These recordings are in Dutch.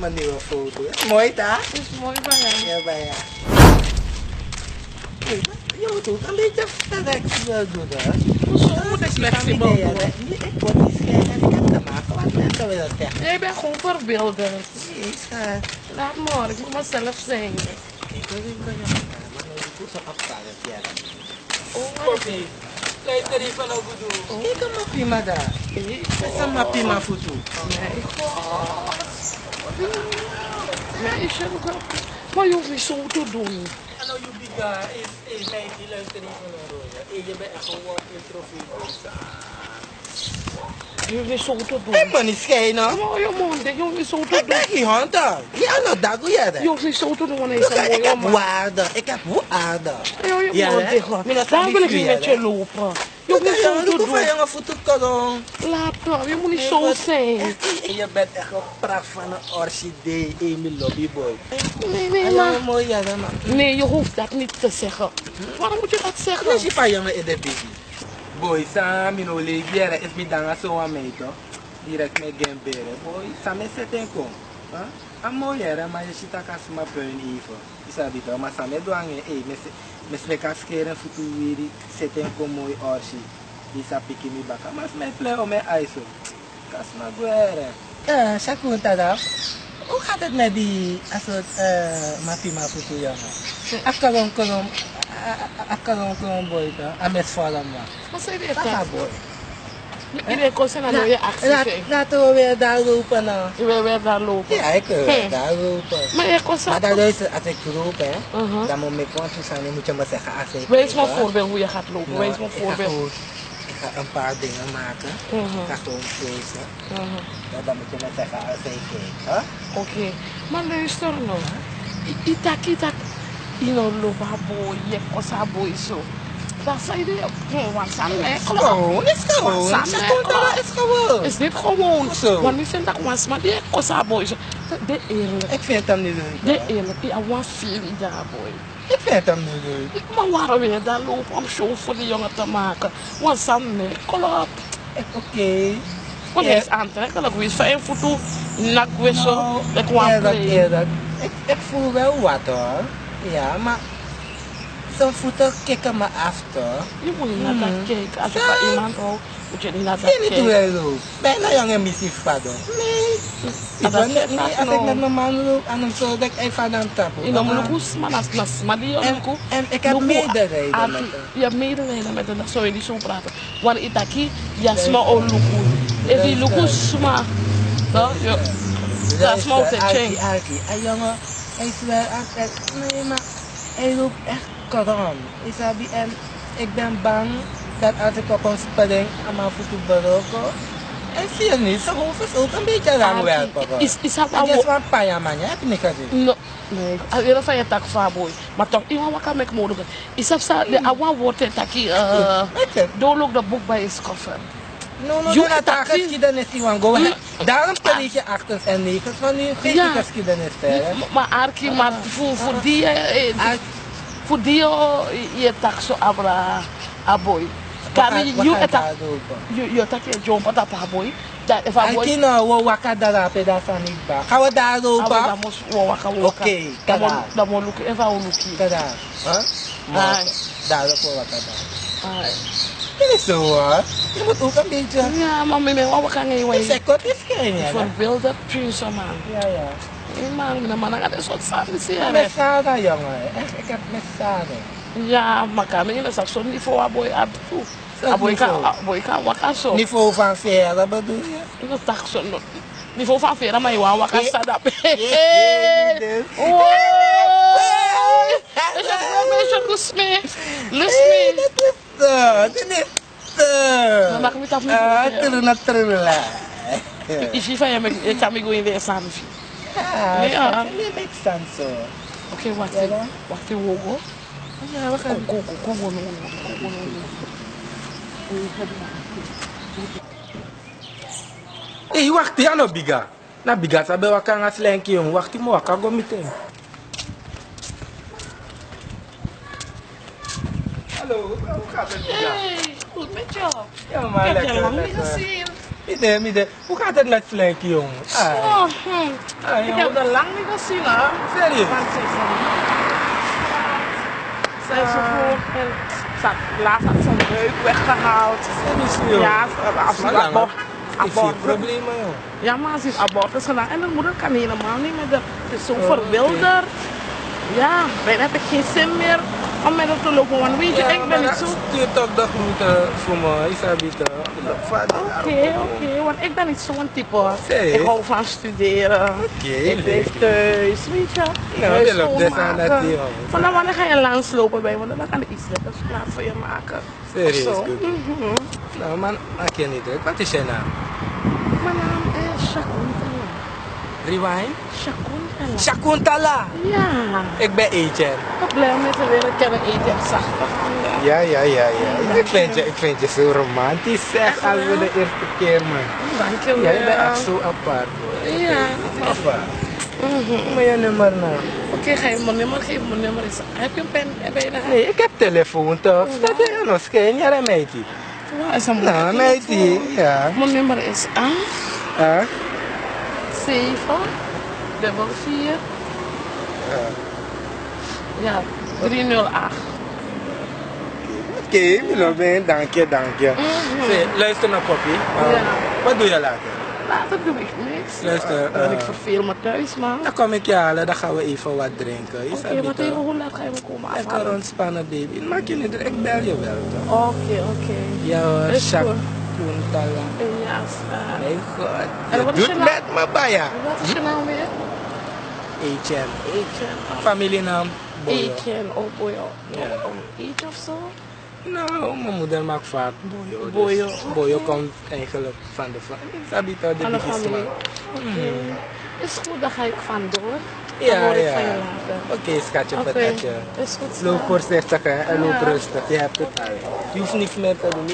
mijn nieuwe foto. Mooi daar? Is mooi bij jou. Ja, bij jou. Je doet een beetje flexibel doen, hè? Hoezo moet ik flexibel doen? Ik word niet scherp en ik heb te maken wat mensen willen zeggen. Jij bent gewoon verbeeldend. Nee, schat. Laat maar, ik moet mezelf zijn. Ik wil niet zeggen, maar nu moet ik zo afvallen, ja. Oh, Oké. Kijk er even naar goed. Ik kan maar prima daar. Ik kan maar prima voor toe. nee, god. Meisje, maar je hoeft niet zo te doen. Hallo Jubiga, is mij die luistert niet van een rode. Je bent echt gewoon introvert. Je hoeft niet zo te doen. Ik ben niet schijnen. Maar je mond, je hoeft niet zo te Ik ben doen. geen hunter. Ja, nou, dat doe je dat. Je hoeft niet zo te doen wanneer je Ik een mooie heb man. waarde. Ik heb waarde. Ja, je mond dicht. Daar wil ik niet met je lopen. Je hoeft niet zo te Doe doen. van jongen voeten kadon. Laat maar, je moet niet zo zijn. Je bent echt een pracht van een orchidee, Amy Lobbyboy. Nee, maar. Mooi, ja, man. Nee, je hoeft dat niet te zeggen. Waarom moet je dat zeggen? Als je van jongen in de baby. Boy, Sam, no legiera, is mi dan zo aan mij toch? Direct met gemberen. Boy, Sam is het in kom. Een mooi era, maar je ziet dat als mijn puin even. Je sabi toch, maar Sam is doang, mes me kan scheren voor toe weer, zet in kom mooi orsi. Die sa piki mi baka, maar mijn plek om mijn ijzer. Kas ma guere. Shakunta da. Hoe gaat het met die, als het mapima voor toe jongen? Akalong boy ka, ames vallen maar. Wat zei je Papa dat? boy. Iedereen kon zijn aan je actie. Laten we weer daar lopen nou. Je wil weer daar lopen. Ja, ik wil weer daar lopen. Maar je kon Maar dan luister, als ik loop hè, Uh-huh. dan moet ik want zijn, dan moet je me zeggen als ik... Wees me een voorbeeld hoe je gaat lopen. Nou, Wees me een voorbeeld. Ik ga een paar dingen maken. Ik ga gewoon lezen. Ja, dan moet je me zeggen als ik kijk. Huh? Oké. Maar luister nou. Itak. Ino lopa boy, je kosa boy zo. Dat zei je, want Sam Is gewoon. Is gewoon. Is dit gewoon? Zo. Want nu vind ik was maar die kosa boy zo. De eerlijk. Ik vind hem niet leuk. De eerlijk. Ik was veel daar boy. Ik vind hem niet leuk. Maar waarom weer daar lopen om show voor die jongen te maken? Want Sam nee, kom op. Oké. Want hij is aantrekkelijk. Wie is fijn voor toe? Nak weer zo. Ik wou Eerlijk. Ik voel wel wat hoor. Ja, maar zo'n voeten kicken me af toch? Je moet niet naar dat kijken. Als je van iemand houdt, moet je niet naar dat Ik niet hoe kijken. hij loopt. Bijna jongen missie vader. Nee. Ik wil niet als ik met mijn man loop en hem zo dat ik even aan tappen. Je moet ook maar maar die jongen. En ik heb medelijden met hem. Je hebt medelijden met hem, dan zou je niet zo praten. Want ik denk, je sma o luku. If je luku sma, dat is maar te change. En jongen, hij is wel echt, nee maar hij loopt echt kalm. En ik ben bang dat als ik op een spelling aan mijn voeten beroken, ik zie het niet, zijn hoofd is ook een beetje lang werken. Is dat Het is wel een paar jaar man, heb je niet gezien? No, nee. Ik wil van je tak van boy. Maar toch, iemand wat kan ik mogelijk. Is dat zo? De awan wordt het taki. Don't look the book by his cover. No, dat geschiedenis Iwan, go ahead. Daarom stel ik je 8 en 9 van nu geen geschiedenis verder. Maar Arki, maar voor die je tak zo abra aboy. Kami you etak you tak je jump at aboy. Dat if aboy. Arki nou wo wakadara pedasan iba. Gaan we daar lopen? Dan moet we waka. Oké, dan moet look even look. Kada. Huh? Daar lopen we wakadara. Dit is zo hoor. Je moet ook een beetje... Ja, maar met mij wat kan je Je zegt wat is geen ja. Verbeelde prinsen man. Ja. Man, man, dan gaat het soort samen zien. Met Sada jongen. Ik heb met Sada. Ja, maar kan je dat zo niveau aboy ab toe. Aboy kan waka zo. Niveau van Vera bedoel je? Dat tak zo. Niveau van Vera maar je wou waka stada. Lust me. Dit is Dan mag ik niet afnemen. Terula. Is je van je kan me go in de samen. Ja, dat makes sense. Oké, wacht even wogo. Ja, we gaan Kogo. Hey, wacht ya no biga. Na biga sabe wakanga slenki yung wakti mo wakago meeting. Hallo, hoe gaat het biga? Hey, goed met jou. Ja, maar Ik heb je lekker. lang niet gezien. Midden. Hoe gaat het met Flanky, jongen? Oh, ik heb er lang niet gezien, hè? Serieus? Zijn ze gewoon en laatst had zijn buik weggehaald. Serieus? Ja, als ze abortus. Problemen, joh. Ja, maar ze heeft abortus gedaan en de moeder kan helemaal niet met haar. Het is zo verwilderd. Ja, bijna heb ik geen zin meer om met haar te lopen, want weet je, ik ben niet zo... Stuur toch de groeten voor me, Isabita. Oké, want ik ben niet zo'n type. Serieus? Ik hou van studeren. Ik blijf thuis, weet je. Nou, je loopt dus aan dat ding. Vandaar wanneer ga je langslopen bij me, dan kan ik iets lekkers klaar voor je maken. Serieus, Zo. goed. Nou, man, maak je niet druk. Wat is je naam? Mijn naam is Shakuntala. Rewind? Shakuntala. Shakuntala! Ja. Ik ben Etienne. Ik ben blij om je te leren kennen, eten en zacht. Ja. Ik vind je zo romantisch, zeg, als we de eerste keer, man. Dankjewel. Jij bent echt zo apart, hoor. Ja. Apart. Maar je nummer nou? Oké, ga je mijn nummer geven? Mijn nummer is... Heb je een pen? Heb je een... Nee, ik heb telefoon toch? Dat is nog geen jaar, meidie. Waar is een Nou, meidie, ja. Mijn nummer is 8 Ah? 7 4 ja 308. Oké, Robin, dank je. Zeg, luister naar Poppy. Ja. Wat doe je later? Later doe ik niks. Luister, Dan ik verveel me thuis, man. Dan kom ik je halen, dan gaan we even wat drinken. Oké, wat even, hoe laat ga je me komen Lekker afhalen? ontspannen, baby. Maak je niet druk, ik bel je wel toch? Oké. Ja hoor, Is goed. Shakuntala. Ja, Nee, god. En Je wat is doet je naam? met me, Baya. wat is je naam weer? Etienne. Etienne. Familienaam? Boyo. Etienne, oh boy. Ja. Etienne of zo? Nou, mijn moeder maakt vaak Boyo. Dus Boyo. Boyo komt eigenlijk van de familie. Sabita, de Aan de biggest familie. man. Oké. Is goed, dan ga ik vandoor. Dan Ja, hoor ik ja. van je later. Oké, schatje, Oké, patatje. is goed. Loop voorzichtig hè, en loop Ja. rustig. Je hebt het al. Je hoeft niets meer te doen.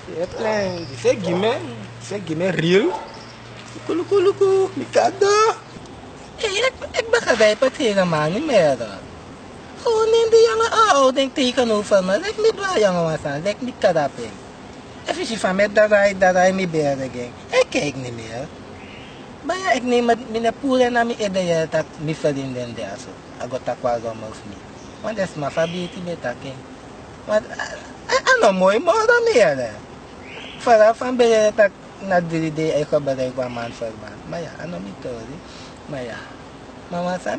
Je hebt klein. Zeg, real. Luku, Mikado. Ik begrijp het helemaal niet meer. Gewoon neem die jongen ouding tegenover me. Lijkt niet waar jongen was aan. Lijkt niet kadaping. Even je van met dat hij niet beheerder ging. Ik kijk niet meer. Maar ja, ik neem het mijn poel en mijn ideeën dat mijn vrienden daar zo. Ik ga dat wel zo of niet. Want dat is mijn fabriek met dat kind. Want ik nog mooi morgen meer. Vooral van bij dat na 3 dagen ik ga bereiken maand voor maand. Maar ja, ik nog niet hoor. Maar ja. Mama zei,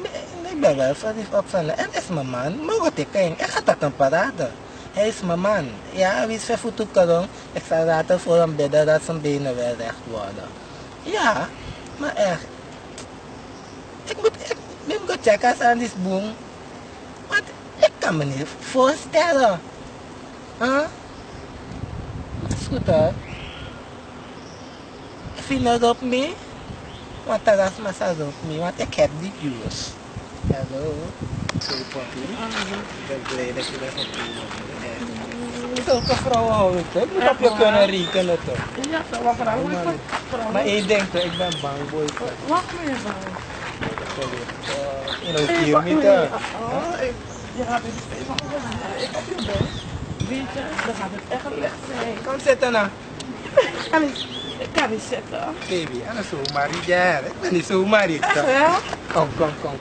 ik ben wel verliefd op van en is mijn man. Maar wat ik denk, ik ga dat een parade. Hij is mijn man. Ja, wie is ver voet kalong. Ik zal later voor hem bidden dat zijn benen weer recht worden. Ja, maar echt. Ik moet gaan checken aan die boom. Want ik kan me niet voorstellen. Huh? Dat is goed hoor. Vind het op me? Want dat is massa op me, want ik heb die juice. Hallo. Sorry, Poppy. Ik ben blij dat je dat hebt. Zulke vrouwen houden het, ik moet op je kunnen rekenen toch? Ja, dat was vooral. Maar één ding toch, ik ben bang, boy. Wacht maar even. Je know, kill me toch? Je gaat dit steeds van ik op je bed. Weet je, dan gaat het echt licht zijn. Kom zitten nou. Ik kan niet zitten. Baby, anders zo Marie. Ik ben niet zo Marie. Echt wel? Kom.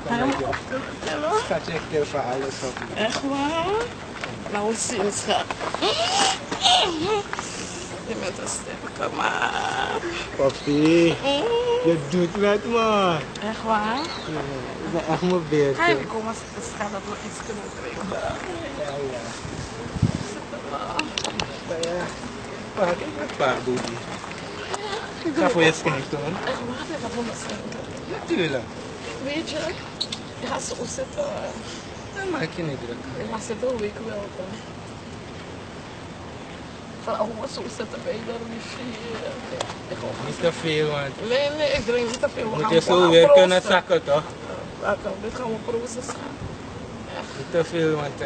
Ga je me Met je. optillen? Schatje, ik til voor alles op. Echt waar? Nou, we zien schat. Je bent een sterke man. Poppy, je doet met me. Echt waar? Ja, ik ben echt mijn beest. Ga je komen zitten, schat, dat we iets kunnen drinken. Ja. Pak, ik ben paar, baby. Ik ga voor je schenken, hoor. Echt waar? Ik ga voor me schenken. Natuurlijk. Weet je, je gaat zo zitten. Dan maak je niet druk. Je gaat zitten hoe ik wil. Van hoe we zo zitten bij de rivier. Ik hoop Niet te veel, want Nee, ik drink niet te veel. We moet gaan je gewoon zo weer proosten. kunnen zakken, toch? Lekker, dit gaan we proosten, schat. Niet te veel, want...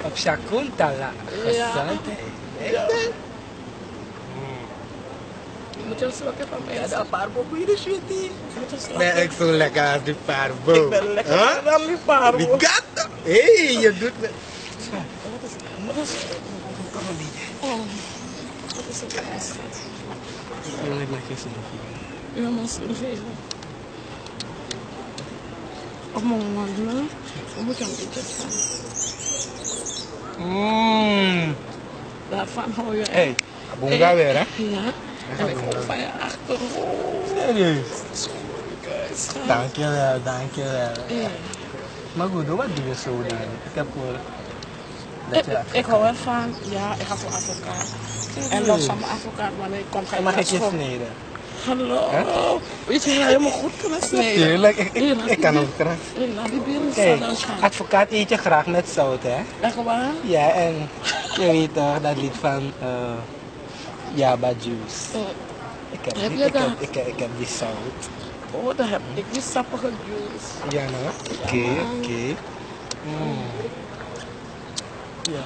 Op Shakuntala. Ja. Gezond, hè? Ja. Je moet je zo even mee. Ja, dat parbo moet je de sweetie. Ben Ben ik zo lekker als die parbo. Ik ben lekker dan die parbo. Die gat. Hé, je doet me. Wat is het? Oh, wat is het? Ik wil net geen zin. Ja, maar ze veel. Op mijn man, dan moet je een beetje van. Daarvan hou je. Hé, bonga weer, hè? Ja, en ik hou van je achterhoofd. Serieus? Dankjewel, dankjewel. Ja. Maar goed, wat doe je zo dan? Ik heb gehoord dat je Ik hou ervan, ja, ik ga voor advocaat. En los van mijn advocaat, wanneer ik kom, ga en ik mag naar ik je school. snijden? Hallo, weet je, jij helemaal goed kunnen snijden. Tuurlijk, ik kan ook graag. Laat die bieren Kijk, staan gaan. advocaat eet je graag met zout, hè? Echt waar? Ja, en je weet toch, dat lied van Yaba Juice. Heb je dat? Ik heb die zout. Oh, daar heb ik die sappige juice. Ja, nou? Oké. Ja,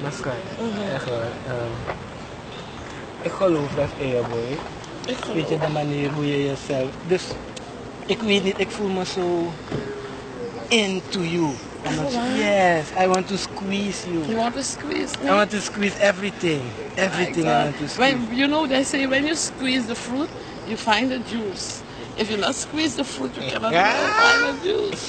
dat is echt hoor. Ik geloof dat boy. Weet je, de manier hoe je jezelf... Dus, ik weet niet, ik voel me zo into you. Yes, I want to squeeze you. You want to squeeze? I want to squeeze everything. Everything I want to squeeze. When, you know, they say when you squeeze the fruit, you find the juice. If you not squeeze the fruit, you cannot find the juice.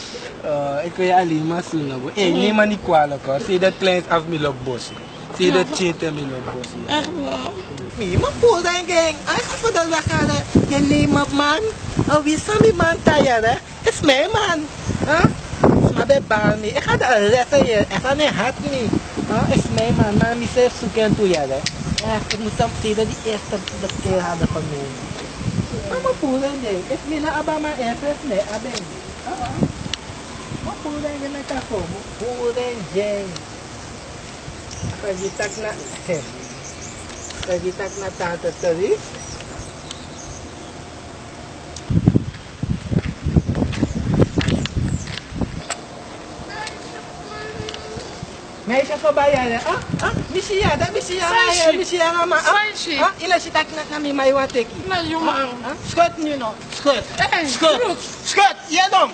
Ik wil je alleen maar zoenen. Hey, neem maar niet kwalijk hoor. Zie dat kleins af me op bosje. Zie dat chete me op bosje. Echt wel? Nee, maar poel denk ik. Als je voor de dag gaat, je neemt op man. Oh, wie is die man tijden, hè? Is mijn man. Maar bij baan niet. Ik ga dat letten je. Ik ga niet hard niet. Is mijn man. Maar ik zelf zoeken toe je, hè. Ik moet dan zeggen die eerste keer hadden genomen. Maar poel denk ik. Ik wil naar Abama even. Nee, Abeng. Maar poel denk ik met dat komen. Poel denk ik. Kagitak na tata tadi. Meisje kabayan. Misi ya mama. Ila si tak na mi may wateki. Na, you man. Skut nu no. Skut. Hey, Skut. Skut. Yedom.